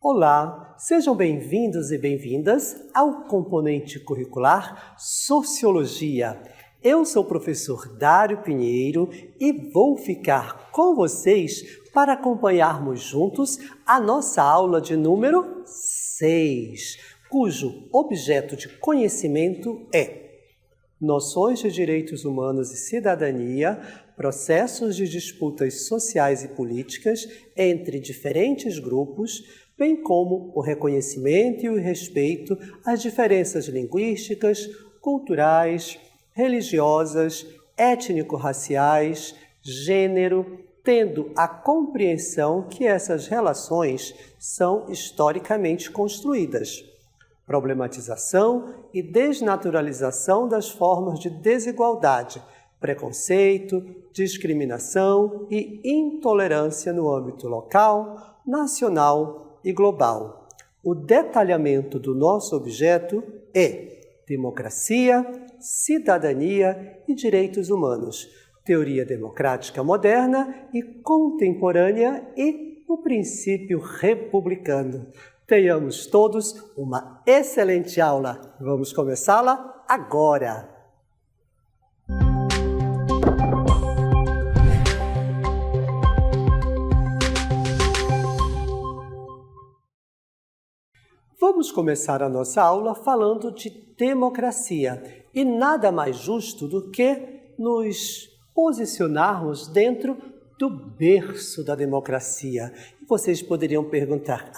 Olá, sejam bem-vindos e bem-vindas ao componente curricular Sociologia. Eu sou o professor Dário Pinheiro e vou ficar com vocês para acompanharmos juntos a nossa aula de número 6, cujo objeto de conhecimento é Noções de Direitos Humanos e Cidadania, processos de disputas sociais e políticas entre diferentes grupos, bem como o reconhecimento e o respeito às diferenças linguísticas, culturais, religiosas, étnico-raciais, gênero, tendo a compreensão que essas relações são historicamente construídas. Problematização e desnaturalização das formas de desigualdade, preconceito, discriminação e intolerância no âmbito local, nacional e global. O detalhamento do nosso objeto é democracia, cidadania e direitos humanos, teoria democrática moderna e contemporânea e o princípio republicano. Tenhamos todos uma excelente aula. Vamos começá-la agora! Vamos começar a nossa aula falando de democracia e nada mais justo do que nos posicionarmos dentro do berço da democracia. E vocês poderiam perguntar,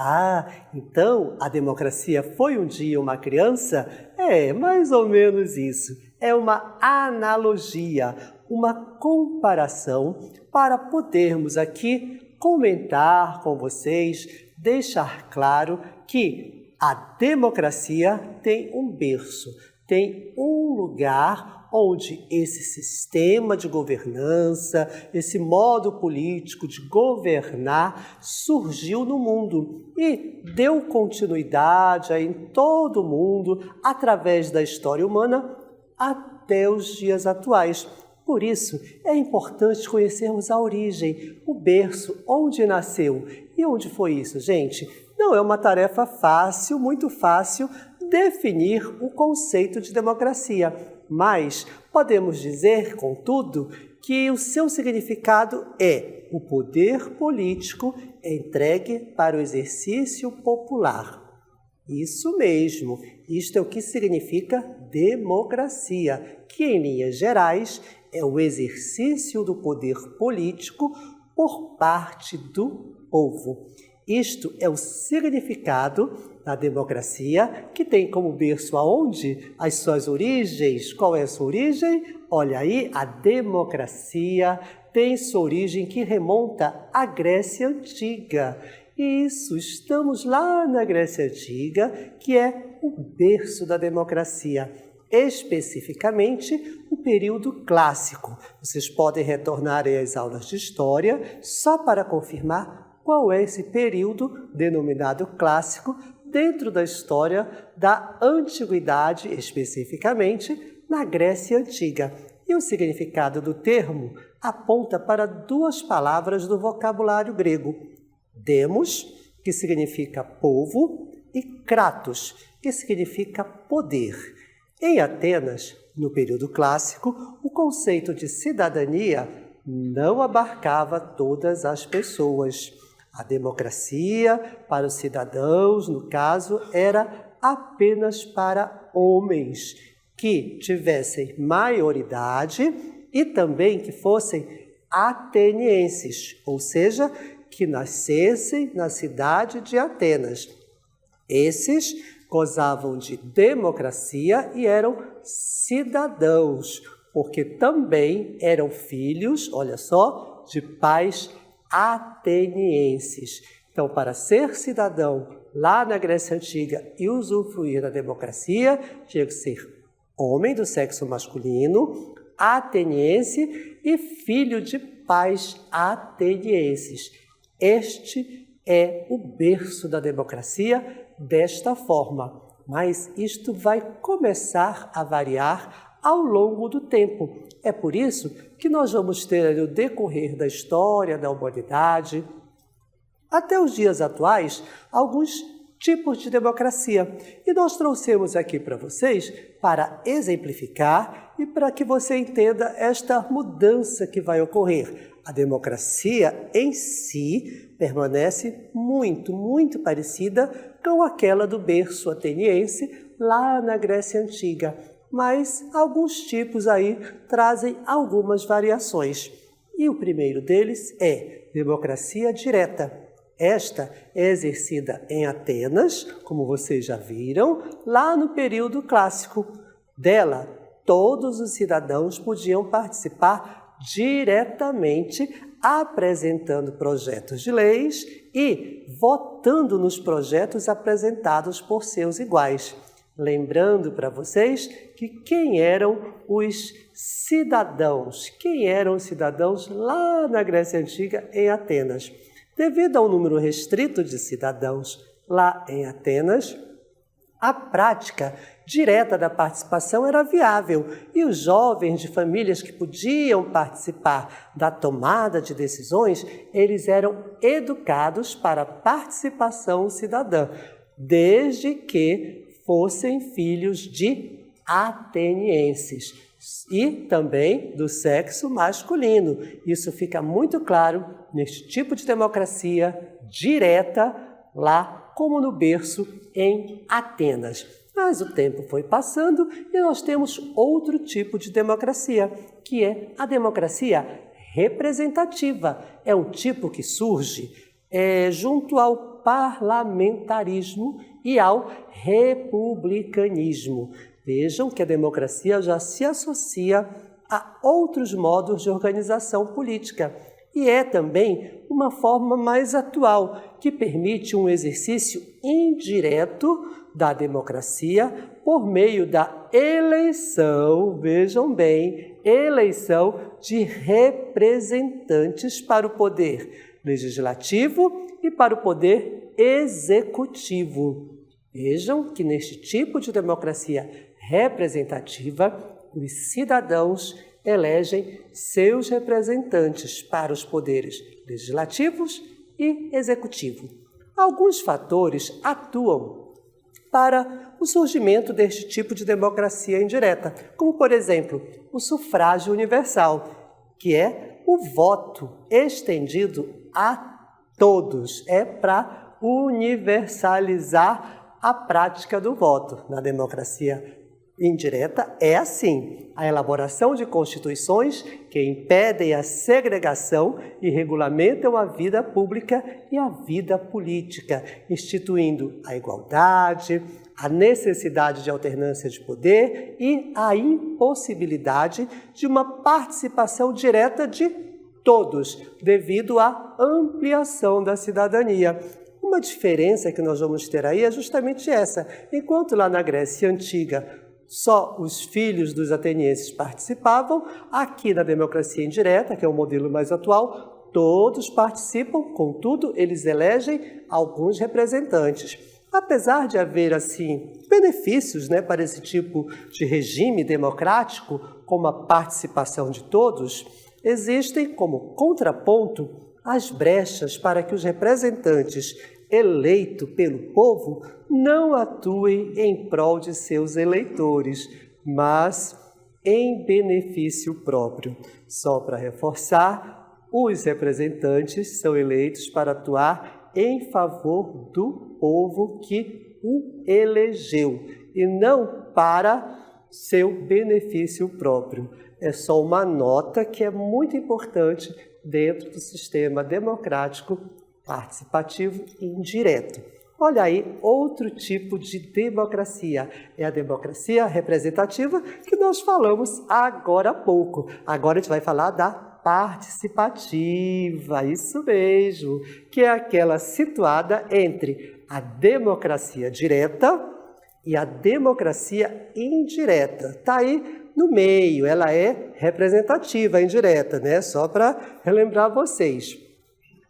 então a democracia foi um dia uma criança? É, mais ou menos isso. É uma analogia, uma comparação para podermos aqui comentar com vocês, deixar claro que a democracia tem um berço, tem um lugar onde esse sistema de governança, esse modo político de governar surgiu no mundo e deu continuidade em todo o mundo através da história humana até os dias atuais. Por isso, é importante conhecermos a origem, o berço, onde nasceu. E onde foi isso, gente? Não é uma tarefa fácil, muito fácil, definir o conceito de democracia, mas podemos dizer, contudo, que o seu significado é o poder político entregue para o exercício popular. Isso mesmo, isto é o que significa democracia, que em linhas gerais é o exercício do poder político por parte do povo. Isto é o significado da democracia, que tem como berço aonde? As suas origens. Qual é a sua origem? Olha aí, a democracia tem sua origem que remonta à Grécia Antiga. Isso, estamos lá na Grécia Antiga, que é o berço da democracia. Especificamente, o período clássico. Vocês podem retornar às aulas de história só para confirmar qual é esse período denominado clássico dentro da história da antiguidade, especificamente na Grécia Antiga. E o significado do termo aponta para duas palavras do vocabulário grego: demos, que significa povo, e kratos, que significa poder. Em Atenas, no período clássico, o conceito de cidadania não abarcava todas as pessoas. A democracia para os cidadãos, no caso, era apenas para homens que tivessem maioridade e também que fossem atenienses, ou seja, que nascessem na cidade de Atenas. Esses gozavam de democracia e eram cidadãos, porque também eram filhos, olha só, de pais atenienses. Então, para ser cidadão lá na Grécia Antiga e usufruir da democracia, tinha que ser homem do sexo masculino, ateniense e filho de pais atenienses. Este é o berço da democracia desta forma, mas isto vai começar a variar ao longo do tempo. É por isso que nós vamos ter no decorrer da história da humanidade até os dias atuais, alguns tipos de democracia. E nós trouxemos aqui para vocês para exemplificar e para que você entenda esta mudança que vai ocorrer. A democracia em si permanece muito parecida com aquela do berço ateniense lá na Grécia Antiga, mas alguns tipos aí trazem algumas variações. E o primeiro deles é democracia direta. Esta é exercida em Atenas, como vocês já viram, lá no período clássico. Dela, todos os cidadãos podiam participar diretamente, apresentando projetos de leis e votando nos projetos apresentados por seus iguais. Lembrando para vocês que quem eram os cidadãos? Quem eram os cidadãos lá na Grécia Antiga, em Atenas? Devido ao número restrito de cidadãos lá em Atenas, a prática direta da participação era viável e os jovens de famílias que podiam participar da tomada de decisões, eles eram educados para a participação cidadã, desde que fossem filhos de atenienses e também do sexo masculino. Isso fica muito claro neste tipo de democracia direta lá como no berço em Atenas. Mas o tempo foi passando e nós temos outro tipo de democracia, que é a democracia representativa. É um tipo que surge junto ao parlamentarismo e ao republicanismo. Vejam que a democracia já se associa a outros modos de organização política e é também uma forma mais atual que permite um exercício indireto da democracia por meio da eleição, vejam bem, eleição de representantes para o poder legislativo e para o poder executivo. Vejam que neste tipo de democracia representativa, os cidadãos elegem seus representantes para os poderes legislativos e executivo. Alguns fatores atuam para o surgimento deste tipo de democracia indireta, como, por exemplo, o sufrágio universal, que é o voto estendido a todos, é para universalizar a prática do voto. Na democracia indireta é assim: a elaboração de constituições que impedem a segregação e regulamentam a vida pública e a vida política, instituindo a igualdade, a necessidade de alternância de poder e a impossibilidade de uma participação direta de todos, devido à ampliação da cidadania. Uma diferença que nós vamos ter aí é justamente essa. Enquanto lá na Grécia Antiga só os filhos dos atenienses participavam, aqui na democracia indireta, que é o modelo mais atual, todos participam, contudo, eles elegem alguns representantes. Apesar de haver, assim, benefícios, para esse tipo de regime democrático, como a participação de todos, existem como contraponto as brechas para que os representantes eleitos pelo povo não atuem em prol de seus eleitores, mas em benefício próprio. Só para reforçar, os representantes são eleitos para atuar em favor do povo que o elegeu e não para seu benefício próprio. É só uma nota que é muito importante dentro do sistema democrático participativo e indireto. Olha aí, outro tipo de democracia. É a democracia representativa que nós falamos agora há pouco. Agora a gente vai falar da participativa, isso mesmo, que é aquela situada entre a democracia direta e a democracia indireta. Está aí no meio, ela é representativa, indireta, Só para relembrar vocês.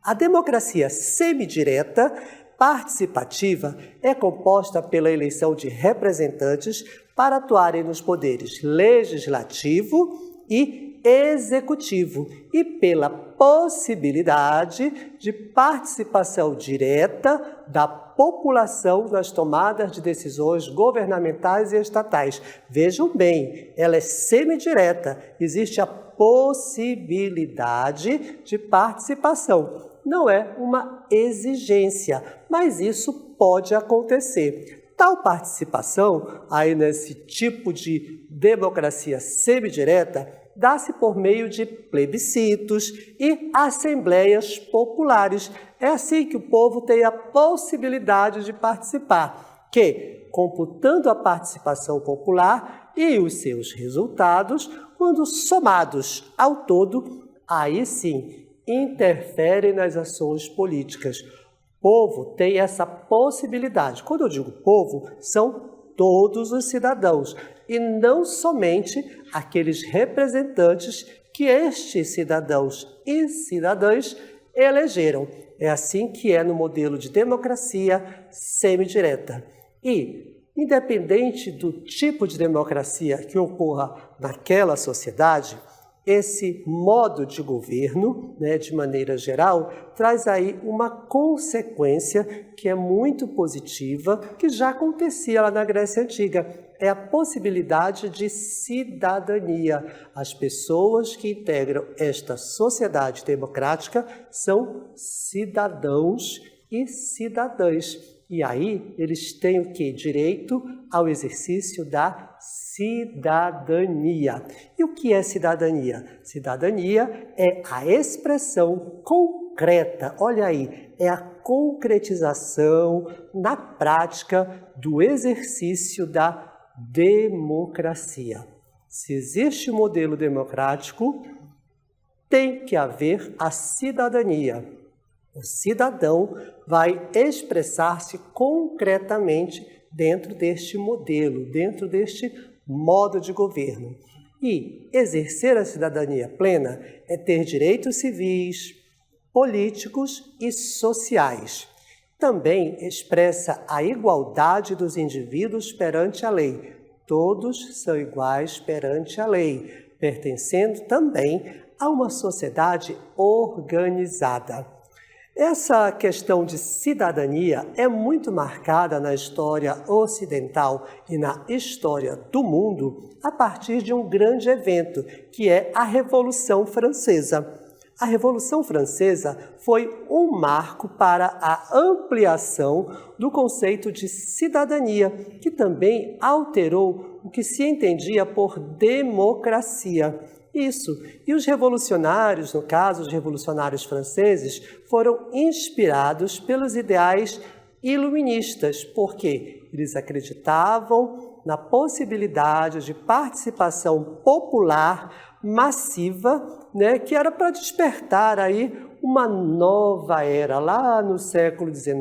A democracia semidireta, participativa, é composta pela eleição de representantes para atuarem nos poderes legislativo e executivo e pela possibilidade de participação direta da população nas tomadas de decisões governamentais e estatais. Vejam bem, ela é semidireta, existe a possibilidade de participação. Não é uma exigência, mas isso pode acontecer. Tal participação, aí nesse tipo de democracia semidireta, dá-se por meio de plebiscitos e assembleias populares. É assim que o povo tem a possibilidade de participar, que, computando a participação popular e os seus resultados, quando somados ao todo, aí sim, interferem nas ações políticas. O povo tem essa possibilidade. Quando eu digo povo, são todos os cidadãos, e não somente aqueles representantes que estes cidadãos e cidadãs elegeram. É assim que é no modelo de democracia semidireta. E, independente do tipo de democracia que ocorra naquela sociedade, esse modo de governo, de maneira geral, traz aí uma consequência que é muito positiva, que já acontecia lá na Grécia Antiga. É a possibilidade de cidadania. As pessoas que integram esta sociedade democrática são cidadãos e cidadãs. E aí eles têm o quê? Direito ao exercício da cidadania. E o que é cidadania? Cidadania é a expressão concreta, olha aí, é a concretização na prática do exercício da democracia. Se existe um modelo democrático, tem que haver a cidadania. O cidadão vai expressar-se concretamente dentro deste modelo, dentro deste modo de governo. E exercer a cidadania plena é ter direitos civis, políticos e sociais. Também expressa a igualdade dos indivíduos perante a lei. Todos são iguais perante a lei, pertencendo também a uma sociedade organizada. Essa questão de cidadania é muito marcada na história ocidental e na história do mundo a partir de um grande evento, que é a Revolução Francesa. A Revolução Francesa foi um marco para a ampliação do conceito de cidadania, que também alterou o que se entendia por democracia. Isso. E os revolucionários, no caso, os revolucionários franceses, foram inspirados pelos ideais iluministas, porque eles acreditavam na possibilidade de participação popular massiva, que era para despertar aí uma nova era. Lá no século XIX,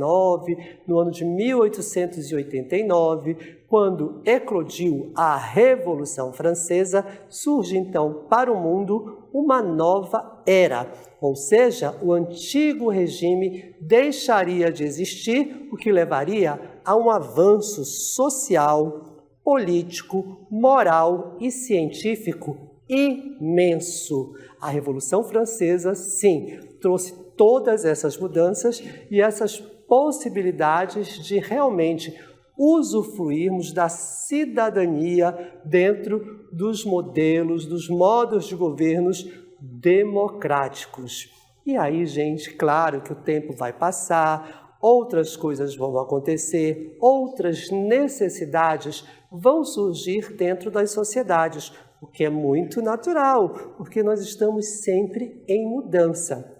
no ano de 1889, quando eclodiu a Revolução Francesa, surge então para o mundo uma nova era, ou seja, o antigo regime deixaria de existir, o que levaria a um avanço social, político, moral e científico imenso. A Revolução Francesa, sim, trouxe todas essas mudanças e essas possibilidades de realmente usufruirmos da cidadania dentro dos modelos, dos modos de governos democráticos. E aí, gente, claro que o tempo vai passar, outras coisas vão acontecer, outras necessidades vão surgir dentro das sociedades, o que é muito natural, porque nós estamos sempre em mudança.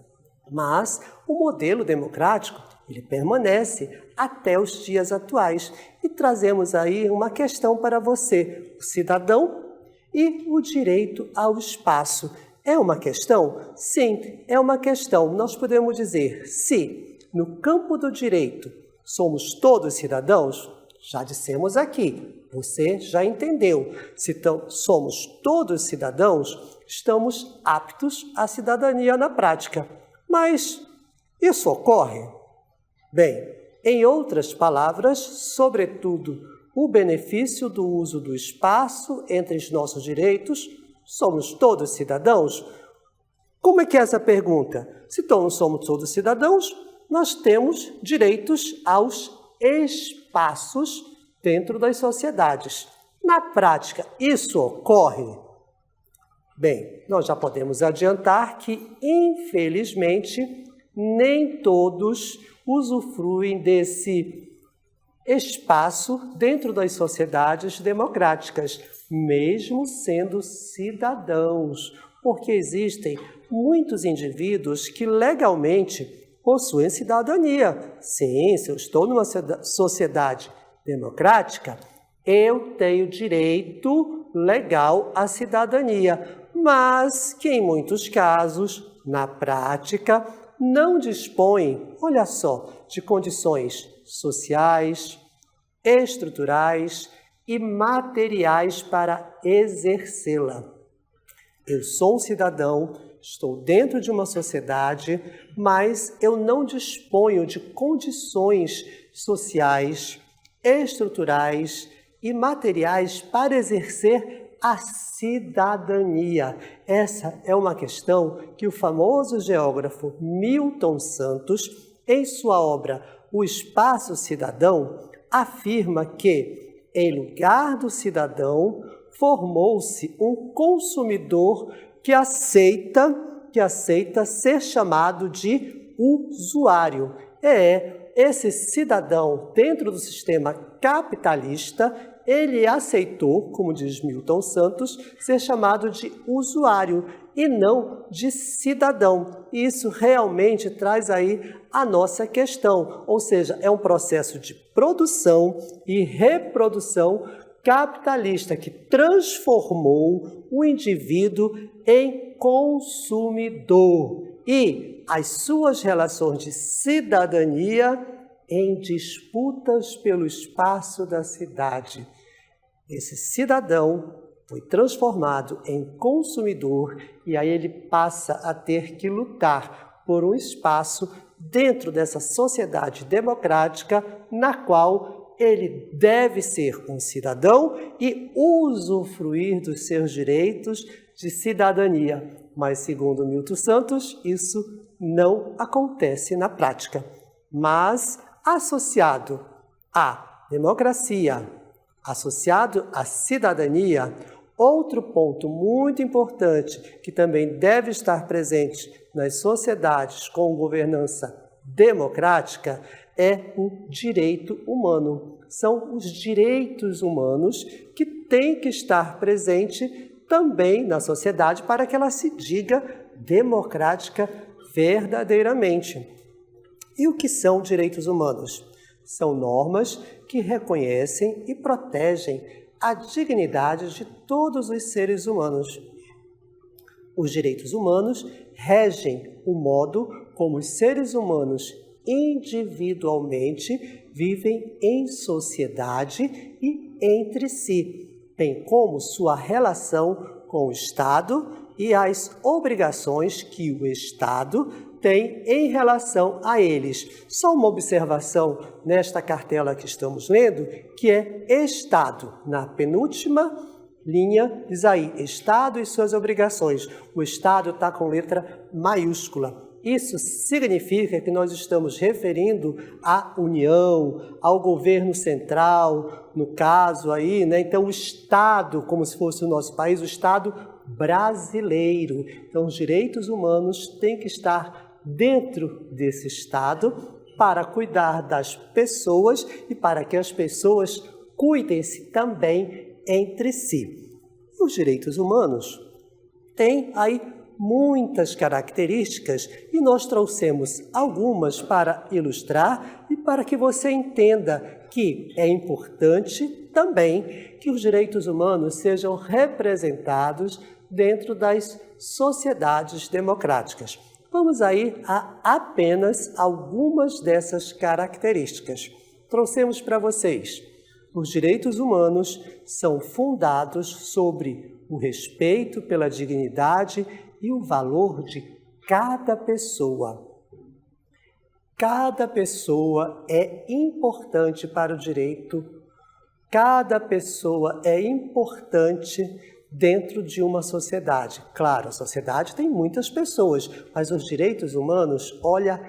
Mas o modelo democrático, ele permanece até os dias atuais. E trazemos aí uma questão para você, o cidadão e o direito ao espaço. É uma questão? Sim, é uma questão. Nós podemos dizer, se no campo do direito somos todos cidadãos, já dissemos aqui, você já entendeu. Se somos todos cidadãos, estamos aptos à cidadania na prática. Mas isso ocorre? Bem, em outras palavras, sobretudo, o benefício do uso do espaço entre os nossos direitos, somos todos cidadãos? Como é que é essa pergunta? Se todos somos todos cidadãos, nós temos direitos aos espaços dentro das sociedades. Na prática, isso ocorre? Bem, nós já podemos adiantar que, infelizmente, nem todos usufruem desse espaço dentro das sociedades democráticas, mesmo sendo cidadãos, porque existem muitos indivíduos que legalmente possuem cidadania. Sim, se eu estou numa sociedade democrática, eu tenho direito legal à cidadania, mas que em muitos casos, na prática, não dispõem, olha só, de condições sociais, estruturais e materiais para exercê-la. Eu sou um cidadão, estou dentro de uma sociedade, mas eu não disponho de condições sociais, estruturais e materiais para exercer a cidadania. Essa é uma questão que o famoso geógrafo Milton Santos, em sua obra O Espaço Cidadão, afirma que, em lugar do cidadão, formou-se um consumidor que aceita ser chamado de usuário. Esse cidadão, dentro do sistema capitalista, ele aceitou, como diz Milton Santos, ser chamado de usuário e não de cidadão. E isso realmente traz aí a nossa questão, ou seja, é um processo de produção e reprodução capitalista que transformou o indivíduo em consumidor e as suas relações de cidadania em disputas pelo espaço da cidade. Esse cidadão foi transformado em consumidor e aí ele passa a ter que lutar por um espaço dentro dessa sociedade democrática na qual ele deve ser um cidadão e usufruir dos seus direitos de cidadania. Mas, segundo Milton Santos, isso não acontece na prática. Mas, associado à democracia, associado à cidadania, outro ponto muito importante que também deve estar presente nas sociedades com governança democrática é o direito humano. São os direitos humanos que têm que estar presente também na sociedade para que ela se diga democrática verdadeiramente. E o que são direitos humanos? São normas que reconhecem e protegem a dignidade de todos os seres humanos. Os direitos humanos regem o modo como os seres humanos individualmente vivem em sociedade e entre si, bem como sua relação com o Estado e as obrigações que o Estado tem em relação a eles. Só uma observação nesta cartela que estamos lendo, que é Estado. Na penúltima linha diz aí, Estado e suas obrigações. O Estado está com letra maiúscula. Isso significa que nós estamos referindo à União, ao governo central, no caso aí, né? Então, o Estado, como se fosse o nosso país, o Estado brasileiro. Então, os direitos humanos têm que estar dentro desse Estado para cuidar das pessoas e para que as pessoas cuidem-se também entre si. Os direitos humanos têm aí muitas características e nós trouxemos algumas para ilustrar e para que você entenda que é importante também que os direitos humanos sejam representados dentro das sociedades democráticas. Vamos aí a apenas algumas dessas características. Trouxemos para vocês. Os direitos humanos são fundados sobre o respeito pela dignidade e o valor de cada pessoa. Cada pessoa é importante para o direito, cada pessoa é importante dentro de uma sociedade. Claro, a sociedade tem muitas pessoas, mas os direitos humanos, olha,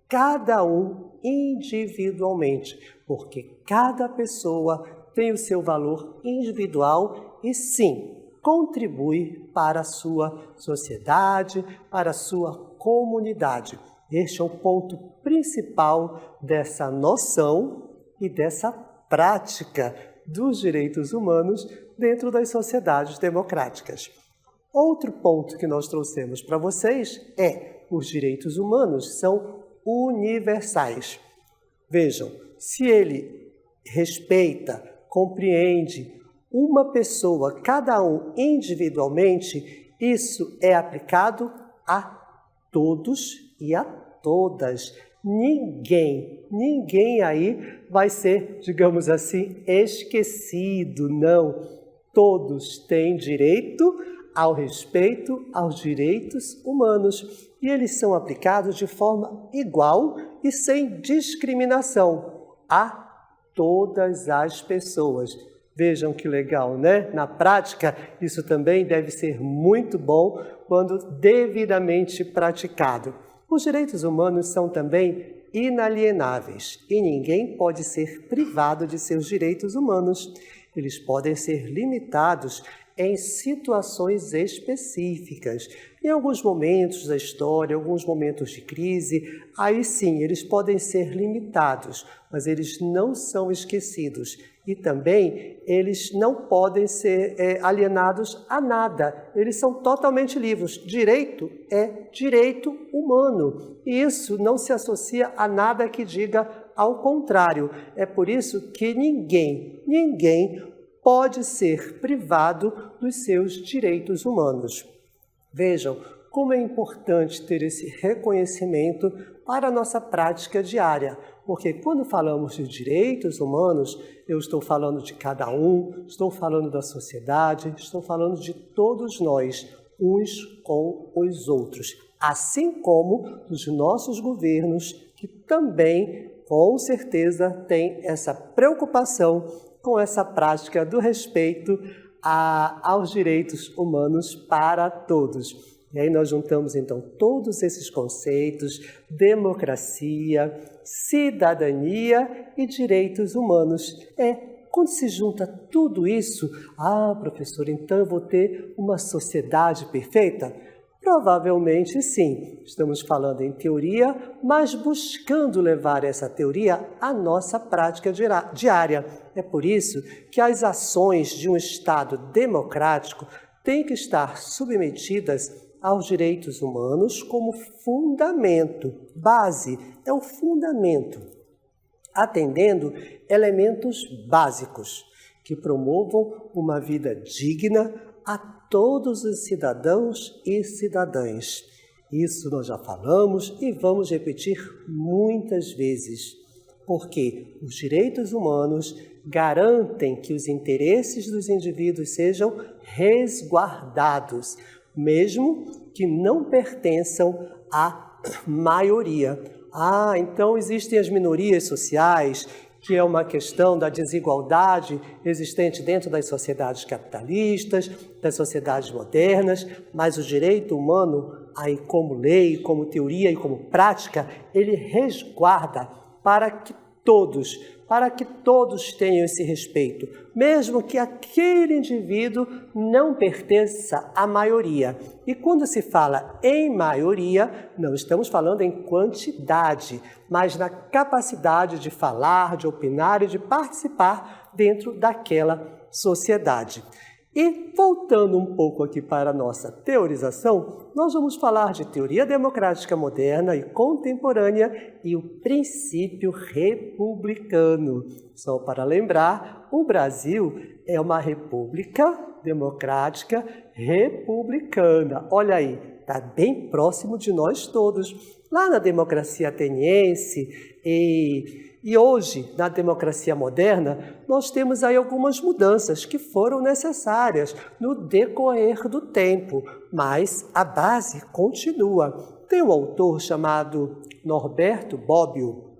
cada um individualmente, porque cada pessoa tem o seu valor individual e sim, contribui para a sua sociedade, para a sua comunidade. Este é o ponto principal dessa noção e dessa prática dos direitos humanos dentro das sociedades democráticas. Outro ponto que nós trouxemos para vocês é: os direitos humanos são universais. Vejam, se ele respeita, compreende uma pessoa, cada um individualmente, isso é aplicado a todos e a todas. Ninguém aí vai ser, digamos assim, esquecido, não. Todos têm direito ao respeito aos direitos humanos e eles são aplicados de forma igual e sem discriminação a todas as pessoas. Vejam que legal, né? Na prática, isso também deve ser muito bom quando devidamente praticado. Os direitos humanos são também inalienáveis e ninguém pode ser privado de seus direitos humanos. Eles podem ser limitados em situações específicas. Em alguns momentos da história, em alguns momentos de crise, aí sim, eles podem ser limitados, mas eles não são esquecidos. E também, eles não podem ser alienados a nada. Eles são totalmente livres. Direito é direito humano. E isso não se associa a nada que diga ao contrário. É por isso que ninguém pode ser privado dos seus direitos humanos. Vejam como é importante ter esse reconhecimento para a nossa prática diária, porque quando falamos de direitos humanos, eu estou falando de cada um, estou falando da sociedade, estou falando de todos nós, uns com os outros, assim como dos nossos governos, que também, com certeza, têm essa preocupação com essa prática do respeito aos direitos humanos para todos. E aí nós juntamos, então, todos esses conceitos: democracia, cidadania e direitos humanos. Quando se junta tudo isso, professor, então eu vou ter uma sociedade perfeita? Provavelmente sim. Estamos falando em teoria, mas buscando levar essa teoria à nossa prática diária. É por isso que as ações de um Estado democrático têm que estar submetidas aos direitos humanos como fundamento, base, é o fundamento, atendendo elementos básicos que promovam uma vida digna a todos os cidadãos e cidadãs. Isso nós já falamos e vamos repetir muitas vezes, porque os direitos humanos garantem que os interesses dos indivíduos sejam resguardados, mesmo que não pertençam à maioria. Então existem as minorias sociais, que é uma questão da desigualdade existente dentro das sociedades capitalistas, das sociedades modernas, mas o direito humano, aí como lei, como teoria e como prática, ele resguarda para que todos tenham esse respeito, mesmo que aquele indivíduo não pertença à maioria. E quando se fala em maioria, não estamos falando em quantidade, mas na capacidade de falar, de opinar e de participar dentro daquela sociedade. E, voltando um pouco aqui para a nossa teorização, nós vamos falar de teoria democrática moderna e contemporânea e o princípio republicano. Só para lembrar, o Brasil é uma república democrática republicana. Olha aí, está bem próximo de nós todos. Lá na democracia ateniense e hoje, na democracia moderna, nós temos aí algumas mudanças que foram necessárias no decorrer do tempo, mas a base continua. Tem um autor chamado Norberto Bobbio.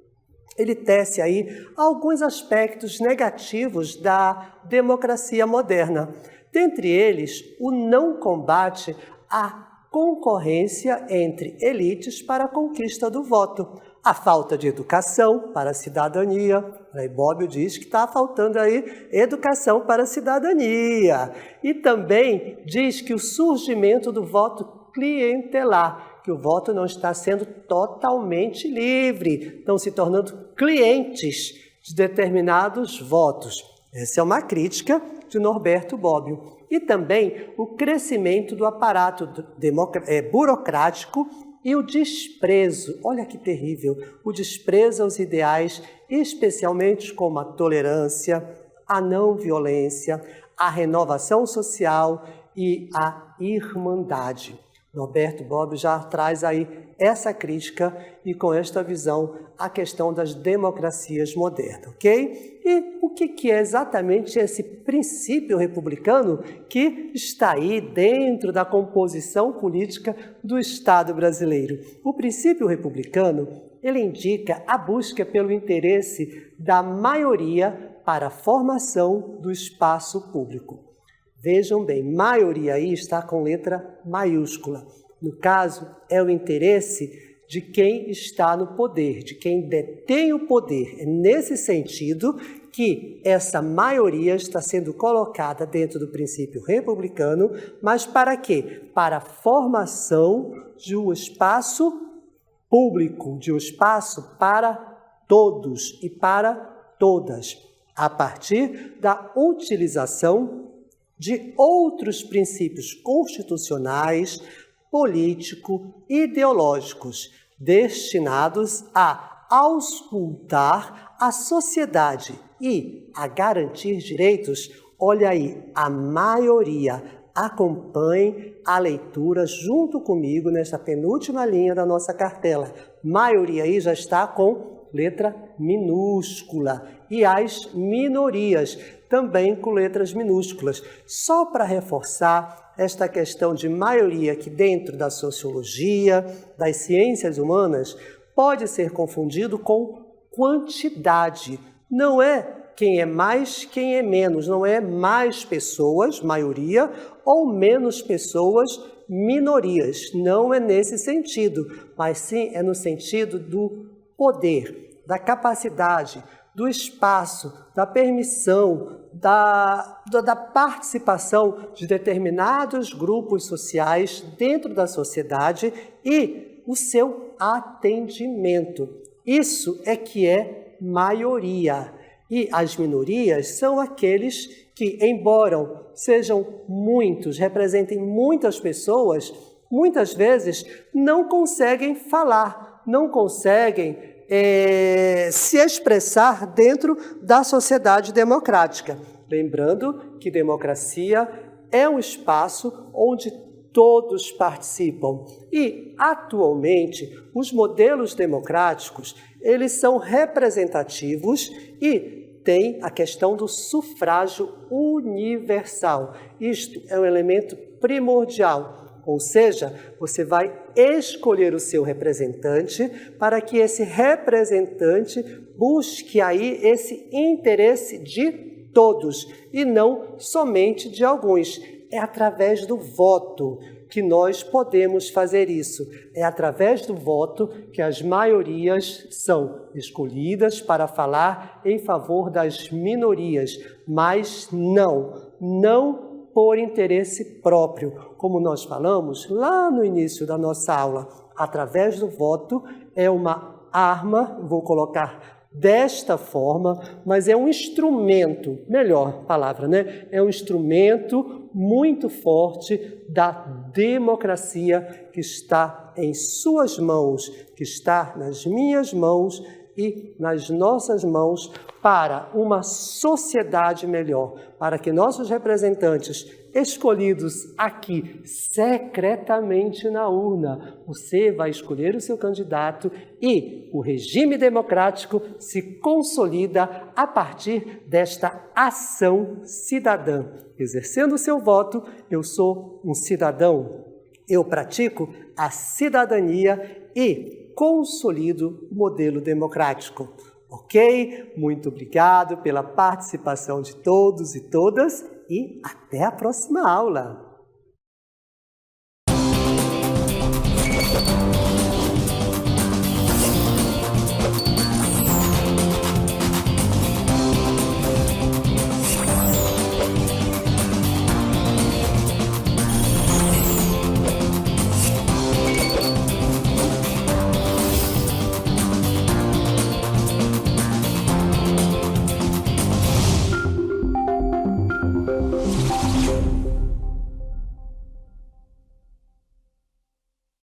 Ele tece aí alguns aspectos negativos da democracia moderna. Dentre eles, o não combate à concorrência entre elites para a conquista do voto, a falta de educação para a cidadania. Aí Bobbio diz que está faltando aí educação para a cidadania. E também diz que o surgimento do voto clientelar, que o voto não está sendo totalmente livre, estão se tornando clientes de determinados votos. Essa é uma crítica de Norberto Bobbio. E também o crescimento do aparato burocrático e o desprezo, olha que terrível, o desprezo aos ideais, especialmente como a tolerância, a não violência, a renovação social e a irmandade. Norberto Bobbio já traz aí essa crítica e com esta visão a questão das democracias modernas, ok? E o que é exatamente esse princípio republicano que está aí dentro da composição política do Estado brasileiro? O princípio republicano, ele indica a busca pelo interesse da maioria para a formação do espaço público. Vejam bem, maioria aí está com letra maiúscula. No caso, é o interesse de quem está no poder, de quem detém o poder. É nesse sentido que essa maioria está sendo colocada dentro do princípio republicano, mas para quê? Para a formação de um espaço público, de um espaço para todos e para todas, a partir da utilização de outros princípios constitucionais, político-ideológicos, destinados a auscultar a sociedade e a garantir direitos. Olha aí, a maioria. Acompanhe a leitura junto comigo nesta penúltima linha da nossa cartela. Maioria aí já está com letra minúscula e as minorias também com letras minúsculas. Só para reforçar esta questão de maioria que dentro da sociologia, das ciências humanas, pode ser confundido com quantidade. Não é quem é mais, quem é menos. Não é mais pessoas, maioria, ou menos pessoas, minorias. Não é nesse sentido, mas sim é no sentido do poder, da capacidade, do espaço, da permissão, da participação de determinados grupos sociais dentro da sociedade e o seu atendimento. Isso é que é maioria. E as minorias são aqueles que, embora sejam muitos, representem muitas pessoas, muitas vezes não conseguem falar, não conseguem se expressar dentro da sociedade democrática. Lembrando que democracia é um espaço onde todos participam. E, atualmente, os modelos democráticos, eles são representativos e tem a questão do sufrágio universal. Isto é um elemento primordial. Ou seja, você vai escolher o seu representante para que esse representante busque aí esse interesse de todos e não somente de alguns. É através do voto que nós podemos fazer isso. É através do voto que as maiorias são escolhidas para falar em favor das minorias, mas não por interesse próprio, como nós falamos lá no início da nossa aula. Através do voto é uma arma, vou colocar desta forma, mas é um instrumento, melhor palavra, né? É um instrumento muito forte da democracia que está em suas mãos, que está nas minhas mãos e nas nossas mãos para uma sociedade melhor, para que nossos representantes escolhidos aqui secretamente na urna, você vai escolher o seu candidato e o regime democrático se consolida a partir desta ação cidadã. Exercendo o seu voto, eu sou um cidadão, eu pratico a cidadania e consolido o modelo democrático. Ok? Muito obrigado pela participação de todos e todas e até a próxima aula!